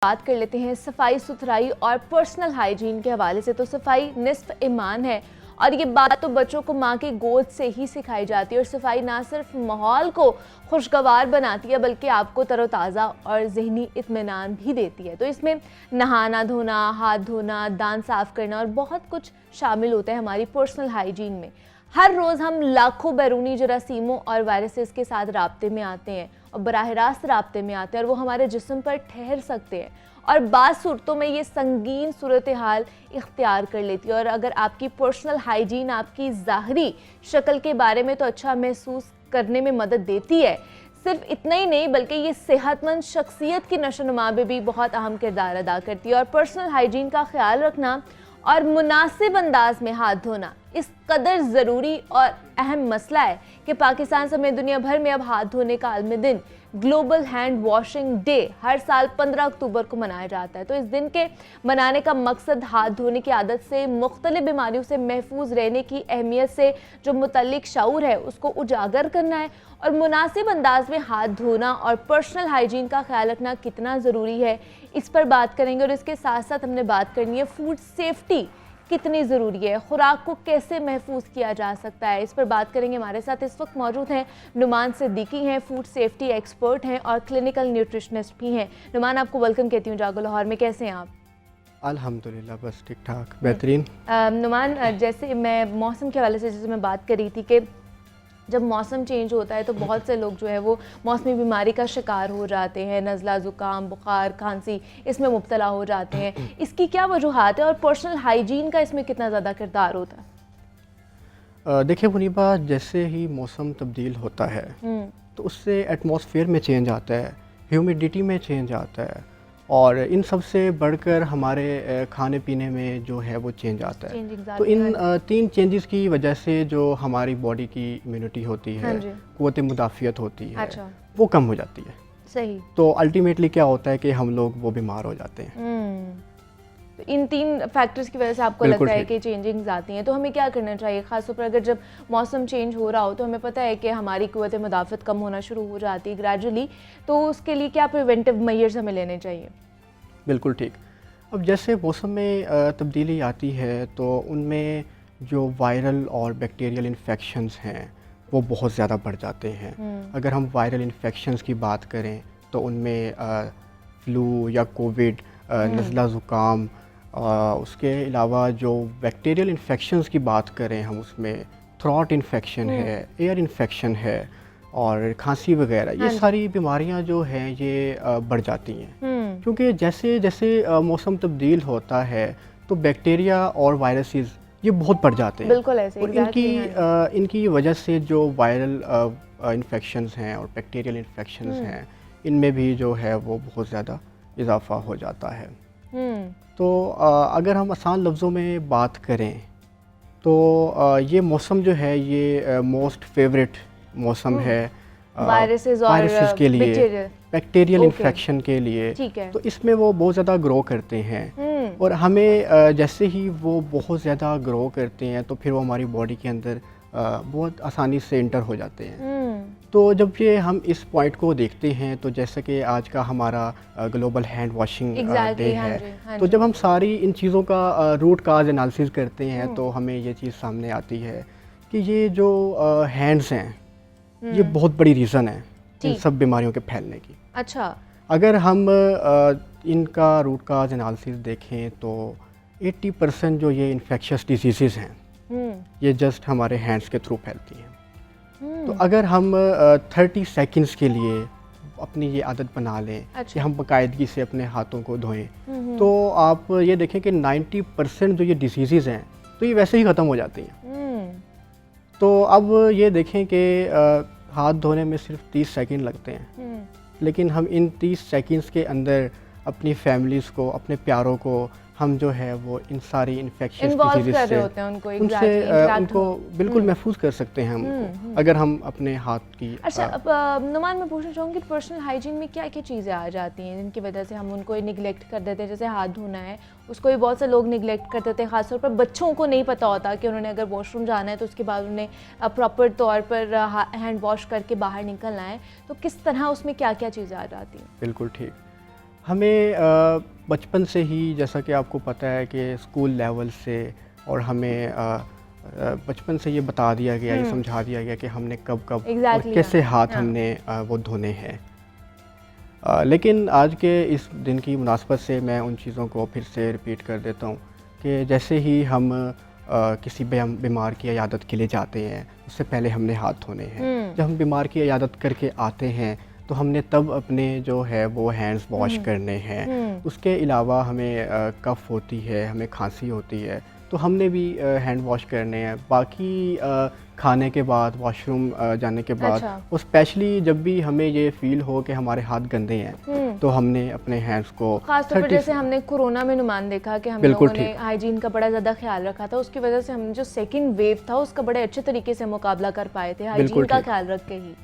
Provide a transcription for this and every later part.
बात कर लेते हैं सफाई सुथराई और पर्सनल हाइजीन के हवाले से। तो सफाई निस्फ ईमान है और ये बात तो बच्चों को माँ की गोद से ही सिखाई जाती है। और सफाई ना सिर्फ माहौल को खुशगवार बनाती है बल्कि आपको तरोताज़ा और जहनी इत्मीनान भी देती है। तो इसमें नहाना धोना, हाथ धोना, दांत साफ करना और बहुत कुछ शामिल होता है हमारी पर्सनल हाइजीन में। हर रोज़ हम लाखों बैरूनी जरासीमों और वायरसेस के साथ राब्ते में आते हैं और बराह रास्त राब्ते में आते हैं और वो हमारे जिस्म पर ठहर सकते हैं और बाज़ सूरतों में ये संगीन सूरत हाल इख्तियार कर लेती है। और अगर आपकी पर्सनल हाइजीन आपकी ज़ाहरी शक्ल के बारे में तो अच्छा महसूस करने में मदद देती है, सिर्फ इतना ही नहीं बल्कि ये सेहतमंद शख्सियत की नशोनुमा में भी बहुत अहम किरदार अदा करती है। और पर्सनल हाइजीन का ख्याल रखना और मुनासिब अंदाज में हाथ धोना इस कदर ज़रूरी और अहम मसला है कि पाकिस्तान समेत दुनिया भर में अब हाथ धोने का आलमी दिन ग्लोबल हैंड वॉशिंग डे हर साल 15 अक्टूबर को मनाया जाता है। तो इस दिन के मनाने का मकसद हाथ धोने की आदत से मुख्तलिफ बीमारियों से महफूज रहने की अहमियत से जो मुतल्लिक शऊर है उसको उजागर करना है और मुनासिब अंदाज में हाथ धोना और पर्सनल हाइजीन का ख्याल रखना कितना ज़रूरी है इस पर बात करेंगे। और इसके साथ साथ हमने बात करनी है फूड सेफ्टी कितनी ज़रूरी है, खुराक को कैसे महफूज किया जा सकता है, इस पर बात करेंगे। हमारे साथ इस वक्त मौजूद हैं नुमान सिद्दीकी, हैं फूड सेफ्टी एक्सपर्ट हैं और क्लिनिकल न्यूट्रिशनिस्ट भी हैं। नुमान, आपको वेलकम कहती हूँ जागो लाहौर में। कैसे हैं आप? अल्हम्दुलिल्लाह, बस ठीक ठाक, बेहतरीन। नुमान, जैसे मैं मौसम के हवाले से जैसे मैं बात कर रही थी कि जब मौसम चेंज होता है तो बहुत से लोग जो है वो मौसमी बीमारी का शिकार हो जाते हैं, नज़ला, ज़ुकाम, बुखार, खांसी इसमें मुब्तला हो जाते हैं। इसकी क्या वजूहात है और पर्सनल हाइजीन का इसमें कितना ज़्यादा किरदार होता है? देखिए मुनीबा, जैसे ही मौसम तब्दील होता है तो उससे एटमॉस्फेयर में चेंज आता है, ह्यूमिडिटी में चेंज आता है और इन सब से बढ़कर हमारे खाने पीने में जो है वो चेंज आता है। तो इन तीन चेंजेस की वजह से जो हमारी बॉडी की इम्यूनिटी होती है, क़ुव्वत मुदाफ़ियत होती है, वो कम हो जाती है। सही। तो अल्टीमेटली क्या होता है कि हम लोग वो बीमार हो जाते हैं। तो इन तीन फैक्टर्स की वजह से आपको लगता है कि चेंजिंग्स आती हैं। तो हमें क्या करना चाहिए, ख़ासतौर पर अगर जब मौसम चेंज हो रहा हो तो हमें पता है कि हमारी क़ुव्वत मुदाफ़त कम होना शुरू हो जाती है ग्रेजुअली, तो उसके लिए क्या प्रिवेंटिव मेजर्स हमें लेने चाहिए? बिल्कुल ठीक। अब जैसे मौसम में तब्दीली आती है तो उनमें जो वायरल और बैक्टीरियल इन्फेक्शंस हैं वो बहुत ज़्यादा बढ़ जाते हैं। अगर हम वायरल इन्फेक्शंस की बात करें तो उनमें फ्लू या कोविड, नज़ला, ज़ुकाम, उसके अलावा जो बैक्टीरियल इन्फेक्शंस की बात करें हम उसमें थ्रोट इन्फेक्शन है, एयर इन्फेक्शन है और खांसी वगैरह, ये सारी बीमारियां जो हैं ये बढ़ जाती हैं। क्योंकि जैसे जैसे मौसम तब्दील होता है तो बैक्टीरिया और वायरसेस ये बहुत बढ़ जाते हैं। बिल्कुल ऐसे। और इनकी वजह से जो वायरल इन्फेक्शंस हैं और बैक्टीरियल इन्फेक्शंस हैं इनमें भी जो है वो बहुत ज़्यादा इजाफ़ा हो जाता है। तो अगर हम आसान लफ्ज़ों में बात करें तो ये मौसम जो है ये मोस्ट फेवरेट मौसम है वायरसेस के लिए, बैक्टीरियल इन्फेक्शन के लिए। तो इसमें वो बहुत ज़्यादा ग्रो करते हैं और हमें जैसे ही वो बहुत ज़्यादा ग्रो करते हैं तो फिर वो हमारी बॉडी के अंदर बहुत आसानी से इंटर हो जाते हैं। तो जब ये हम इस पॉइंट को देखते हैं तो जैसे कि आज का हमारा ग्लोबल हैंड वॉशिंग डे है, तो जब हम सारी इन चीज़ों का रूट काज एनालिसिस करते हैं तो हमें ये चीज़ सामने आती है कि ये जो हैंड्स हैं ये बहुत बड़ी रीज़न है इन सब बीमारियों के फैलने की। अच्छा। अगर हम इनका रूट काज एनालिसिस देखें तो 80% जो ये इन्फेक्शियस डिजीज़ हैं ये जस्ट हमारे हैंड्स के थ्रू फैलती हैं। तो अगर हम 30 सेकंड्स के लिए अपनी ये आदत बना लें कि हम बाकायदगी से अपने हाथों को धोएं तो आप ये देखें कि 90% जो ये डिसीज़ हैं तो ये वैसे ही ख़त्म हो जाती हैं। तो अब ये देखें कि हाथ धोने में सिर्फ 30 सेकंड लगते हैं, लेकिन हम इन 30 सेकंड्स के अंदर अपनी फैमिलीज़ को, अपने प्यारों को हम जो है वो इन सारी इन्फेक्शंस डिजीज़ से उनको बिल्कुल महफूज कर सकते हैं हम अगर हम अपने हाथ की। अच्छा, नुमान मैं पूछना चाहूँगी पर्सनल हाइजीन में क्या क्या चीज़ें आ जाती हैं जिनकी वजह से हम उनको निगलेक्ट कर देते हैं? जैसे हाथ धोना है, उसको भी बहुत से लोग निगलेक्ट कर देते हैं, ख़ासतौर पर बच्चों को नहीं पता होता कि उन्होंने अगर वॉशरूम जाना है तो उसके बाद उन्हें प्रॉपर तौर पर हैंड वॉश करके बाहर निकलना है। तो किस तरह उसमें क्या क्या चीज़ें आ जाती हैं? बिल्कुल ठीक। हमें बचपन से ही, जैसा कि आपको पता है कि स्कूल लेवल से, और हमें बचपन से ये बता दिया गया, ये समझा दिया गया कि हमने कब कब और एग्जैक्टली कैसे हाथ हाँ। हमने वो धोने हैं। लेकिन आज के इस दिन की मुनासबत से मैं उन चीज़ों को फिर से रिपीट कर देता हूँ कि जैसे ही हम किसी बीमार की इयादत के लिए जाते हैं, उससे पहले हमने हाथ धोने हैं। जब हम बीमार की इयादत करके आते हैं तो हमने तब अपने जो है वो हैंड्स वॉश करने हैं। उसके अलावा हमें कफ़ होती है, हमें खांसी होती है, तो हमने भी हैंड वॉश करने हैं। बाकी खाने के बाद, वॉशरूम जाने के बाद, अच्छा। और स्पेशली जब भी हमें ये फ़ील हो कि हमारे हाथ गंदे हैं, तो हमने अपने हैंड्स को खासतौर पर जैसे हमने कोरोना में नुमान देखा कि हम बिल्कुल लोगों ने हाइजीन का बड़ा ज़्यादा ख्याल रखा था, उसकी वजह से हमने जो सेकंड वेव था उसका बड़े अच्छे तरीके से मुकाबला कर पाए थे, हाइजीन का ख्याल रख के ही।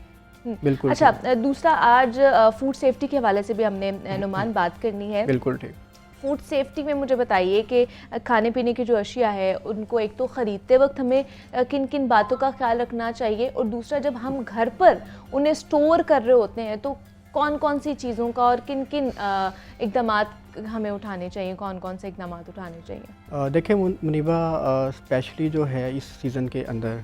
बिल्कुल अच्छा, दूसरा आज फूड सेफ्टी के हवाले से भी हमने नुमान बात करनी है। बिल्कुल ठीक। फूड सेफ्टी में मुझे बताइए कि खाने पीने की जो अशिया है उनको एक तो ख़रीदते वक्त हमें किन किन बातों का ख्याल रखना चाहिए, और दूसरा जब हम घर पर उन्हें स्टोर कर रहे होते हैं तो कौन कौन सी चीज़ों का और किन किन इक़दामात हमें उठाने चाहिए, कौन कौन से इक़दामात उठाने चाहिए? देखिए मुनीबा, स्पेशली जो है इस सीज़न के अंदर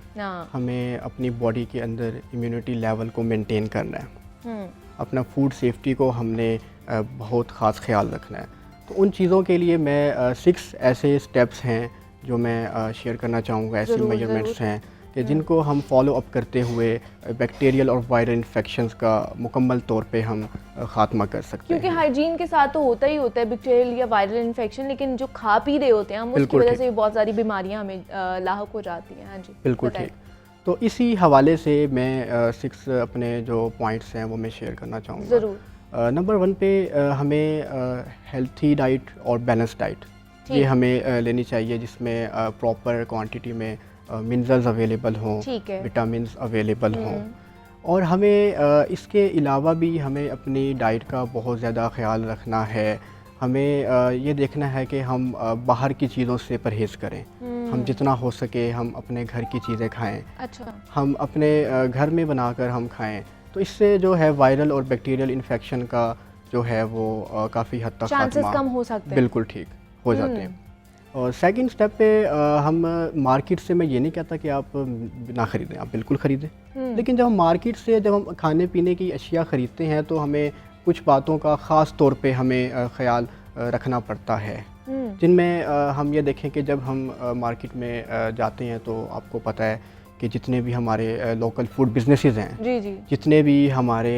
हमें अपनी बॉडी के अंदर इम्यूनिटी लेवल को मेंटेन करना है। अपना फूड सेफ्टी को हमने बहुत ख़ास ख्याल रखना है। तो उन चीज़ों के लिए मैं 6 ऐसे स्टेप्स हैं जो मैं शेयर करना चाहूँगा, ऐसे मेजरमेंट्स हैं कि जिनको हम फॉलो अप करते हुए बैक्टीरियल और वायरल इन्फेक्शंस का मुकम्मल तौर पे हम ख़ात्मा कर सकते हैं। क्योंकि हाइजीन के साथ तो होता ही होता है बैक्टीरियल या वायरल इन्फेक्शन, लेकिन जो खा पी रहे होते हैं हम, उसकी वजह से भी बहुत सारी बीमारियां हमें लाहक हो जाती हैं। हाँ जी, बिल्कुल ठीक। तो इसी हवाले से मैं 6 अपने जो पॉइंट्स हैं वो मैं शेयर करना चाहूँगा। ज़रूर। नंबर 1 पे हमें हेल्थी डाइट और बैलेंस डाइट ये हमें लेनी चाहिए, जिसमें प्रॉपर क्वांटिटी में मिनरल्स अवेलेबल हों, विटामिन्स अवेलेबल हों, और हमें इसके अलावा भी हमें अपनी डाइट का बहुत ज़्यादा ख्याल रखना है। हमें ये देखना है कि हम बाहर की चीज़ों से परहेज़ करें। हम जितना हो सके हम अपने घर की चीज़ें खाएं। अच्छा। हम अपने घर में बनाकर हम खाएं, तो इससे जो है वायरल और बैक्टीरियल इन्फेक्शन का जो है वो काफ़ी हद तक चांसेस कम हो सकते हैं। बिल्कुल ठीक हो जाते हैं। और सेकंड स्टेप पे हम मार्केट से, मैं ये नहीं कहता कि आप ना ख़रीदें, आप बिल्कुल ख़रीदें, लेकिन जब हम मार्केट से जब हम खाने पीने की अशिया ख़रीदते हैं तो हमें कुछ बातों का ख़ास तौर पे हमें ख्याल रखना पड़ता है, जिनमें हम ये देखें कि जब हम मार्केट में जाते हैं तो आपको पता है कि जितने भी हमारे लोकल फूड बिजनेसेस हैं, जी, जितने भी हमारे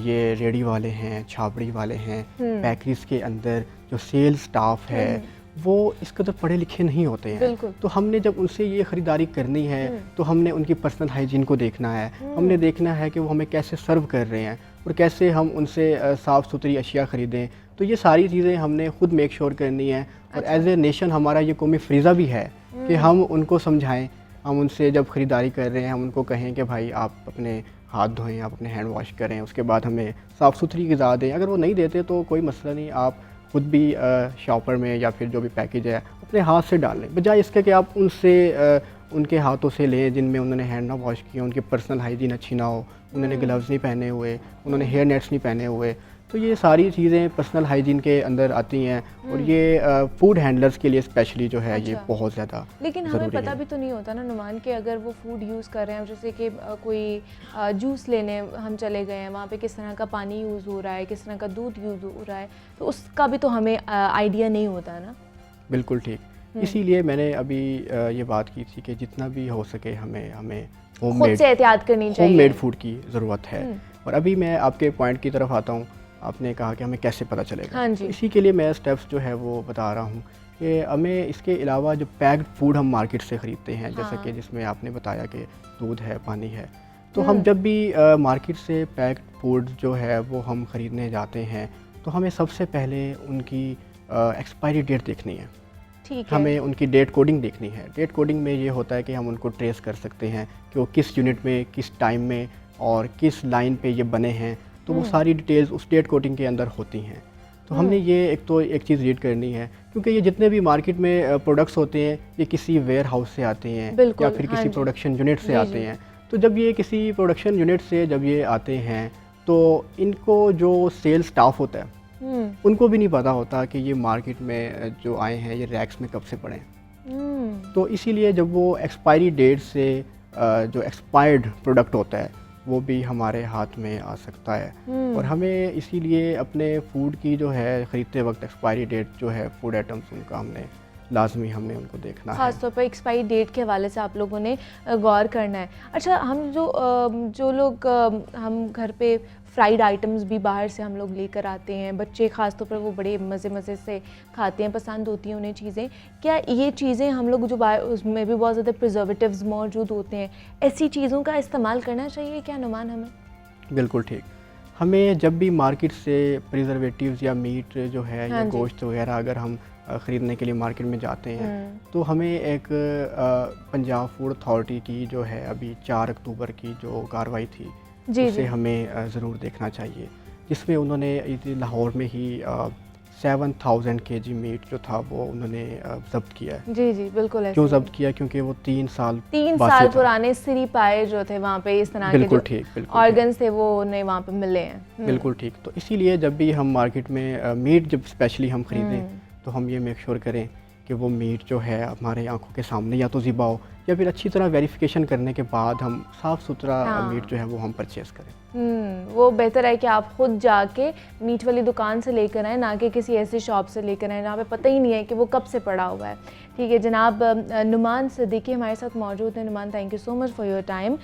ये रेडी वाले हैं, छाबड़ी वाले हैं, बेकरीज के अंदर जो सेल्स स्टाफ है वो इस कदर पढ़े लिखे नहीं होते हैं। तो हमने जब उनसे ये ख़रीदारी करनी है तो हमने उनकी पर्सनल हाइजीन को देखना है। हमने देखना है कि वो हमें कैसे सर्व कर रहे हैं और कैसे हम उनसे साफ़ सुथरी अशिया ख़रीदें। तो ये सारी चीज़ें हमने खुद मेक श्योर करनी है। और एज ए नेशन हमारा ये कौमी फ़रीज़ा भी है कि हम उनको समझाएँ। हम उनसे जब ख़रीदारी कर रहे हैं हम उनको कहें कि भाई आप अपने हाथ धोएं, आप अपने हैंड वॉश करें, उसके बाद हमें साफ़ सुथरी ग़िज़ा दें। अगर वो नहीं देते तो कोई मसला नहीं, आप खुद भी शॉपर में या फिर जो भी पैकेज है अपने हाथ से डाल लें, बजाय इसके कि आप उनसे उनके हाथों से लें जिनमें उन्होंने हैंड ना वॉश किए, उनकी पर्सनल हाइजीन अच्छी ना हो, उन्होंने ग्लव्स नहीं पहने हुए, उन्होंने हेयर नेट्स नहीं पहने हुए। तो ये सारी चीज़ें पर्सनल हाइजीन के अंदर आती हैं और ये फूड हैंडलर्स के लिए स्पेशली जो है ये बहुत ज़्यादा। लेकिन हमें पता भी तो नहीं होता ना नुमान कि अगर वो फूड यूज़ कर रहे हैं, जैसे कि कोई जूस लेने हम चले गए हैं, वहाँ पे किस तरह का पानी यूज़ हो रहा है, किस तरह का दूध यूज़ हो रहा है, तो उसका भी तो हमें आइडिया नहीं होता ना। बिल्कुल ठीक। इसीलिए मैंने अभी ये बात की थी कि जितना भी हो सके हमें खुद से एहतियात करनी चाहिए, होममेड फूड की ज़रूरत है। और अभी मैं आपके पॉइंट की तरफ आता हूँ। आपने कहा कि हमें कैसे पता चलेगा। हाँ जी। तो इसी के लिए मैं स्टेप्स जो है वो बता रहा हूँ कि हमें इसके अलावा जो पैक्ड फूड हम मार्केट से ख़रीदते हैं, जैसे कि जिसमें आपने बताया कि दूध है, पानी है, तो हम जब भी मार्केट से पैक्ड फूड जो है वो हम ख़रीदने जाते हैं तो हमें सबसे पहले उनकी एक्सपायरी डेट देखनी है। ठीक है। हमें उनकी डेट कोडिंग देखनी है। डेट कोडिंग में ये होता है कि हम उनको ट्रेस कर सकते हैं कि वो किस यूनिट में, किस टाइम में और किस लाइन पे ये बने हैं, तो वो सारी डिटेल्स उस डेट कोडिंग के अंदर होती हैं। तो हमने ये एक चीज़ रीड करनी है, क्योंकि ये जितने भी मार्केट में प्रोडक्ट्स होते हैं ये किसी वेयर हाउस से आते हैं या फिर किसी प्रोडक्शन यूनिट से आते हैं। तो जब ये किसी प्रोडक्शन यूनिट से जब ये आते हैं तो इनको जो सेल्स स्टाफ होता है उनको भी नहीं पता होता कि ये मार्केट में जो आए हैं ये रैक्स में कब से पड़े हैं। तो इसीलिए जब वो एक्सपायरी डेट से जो एक्सपायर्ड प्रोडक्ट होता है वो भी हमारे हाथ में आ सकता है। और हमें इसीलिए अपने फूड की जो है ख़रीदते वक्त एक्सपायरी डेट जो है फूड आइटम्स उनका हमने उनको देखना है। खास तौर पर एक्सपायरी डेट के हवाले से आप लोगों ने गौर करना है। अच्छा, हम जो लोग हम घर पे फ्राइड आइटम्स भी बाहर से हम लोग लेकर आते हैं, बच्चे ख़ास तौर पर वो बड़े मज़े से खाते हैं, पसंद होती हैं उन्हें चीज़ें। क्या ये चीज़ें हम लोग जो बाहर, उसमें भी बहुत ज़्यादा प्रिजर्वेटिव्स मौजूद होते हैं, ऐसी चीज़ों का इस्तेमाल करना चाहिए क्या नुमान हमें? बिल्कुल ठीक। हमें जब भी मार्केट से प्रिजर्वेटिव्स या मीट जो है या गोश्त वगैरह अगर हम ख़रीदने के लिए मार्केट में जाते हैं तो हमें एक पंजाब फूड अथॉरिटी की जो है अभी 4 अक्टूबर की जो कार्रवाई थी उसे हमें ज़रूर देखना चाहिए, जिसमें उन्होंने लाहौर में ही 7000 kg मीट जो था वो उन्होंने ज़ब्त किया है। जी बिल्कुल। क्यों ज़ब्त किया? क्योंकि वो 3 साल पुराने सिरी पाए जो थे वहाँ पे, इस तरह के जो ऑर्गन्स थे वो उन्हें वहाँ पे मिले हैं। बिल्कुल ठीक। तो इसीलिए जब भी हम मार्केट में मीट जब स्पेशली हम ख़रीदें तो हम ये मेक श्योर करें कि वो मीट जो है हमारे आंखों के सामने या तो ज़िबा हो या फिर अच्छी तरह वेरिफिकेशन करने के बाद हम साफ़ सुथरा मीट जो है वो हम परचेज़ करें। वो बेहतर है कि आप खुद जाके मीट वाली दुकान से लेकर आएँ, ना कि किसी ऐसी शॉप से लेकर आएँ जहाँ पे पता ही नहीं है कि वो कब से पड़ा हुआ है। ठीक है जनाब, नुमान सिद्दीकी हमारे साथ मौजूद हैं। Numan, thank you so much for your time.